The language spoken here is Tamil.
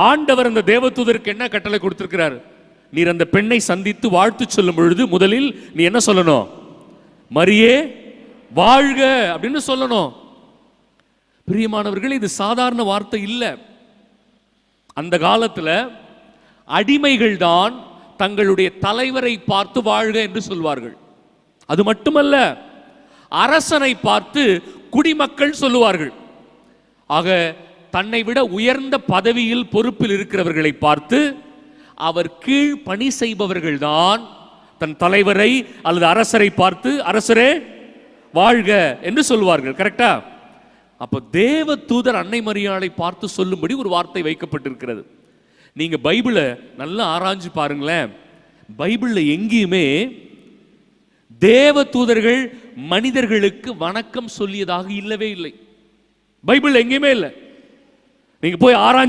ஆண்டவர் அந்த தேவதூதருக்கு என்ன கட்டளை கொடுத்திருக்கிறார்? நீர் அந்த பெண்ணை சந்தித்து வாழ்த்து சொல்லும் பொழுது முதலில் நீ என்ன சொல்லணும்? மரியே வாழ்க அப்படின்னு சொல்லணும். பிரியமானவர்களே, இது சாதாரண வார்த்தை இல்லை. அந்த காலத்தில் அடிமைகள் தான் தங்களுடைய தலைவரை பார்த்து வாழ்க என்று சொல்வார்கள். அது மட்டுமல்ல, அரசனை பார்த்து குடிமக்கள் சொல்லுவார்கள். ஆக தன்னை விட உயர்ந்த பதவியில் பொறுப்பில் இருக்கிறவர்களை பார்த்து அவர் கீழ் பணி செய்பவர்கள் தான் தன் தலைவரை அல்லது அரசரை பார்த்து அரசரே வாழ்க என்று சொல்வார்கள். கரெக்டா? அப்போ தேவ தூதர் அன்னை மரியாளை பார்த்து சொல்லும்படி ஒரு வார்த்தை வைக்கப்பட்டிருக்கிறது. நீங்க பைபிளை நல்லா ஆராய்ஞ்சு பாருங்களேன். பைபிளில் எங்கேயுமே தேவ தூதர்கள் மனிதர்களுக்கு வணக்கம் சொல்லியதாக இல்லவே இல்லை. பைபிள் எங்கேயுமே இல்லை. நீங்க போய் ஆராய்ஞ்சு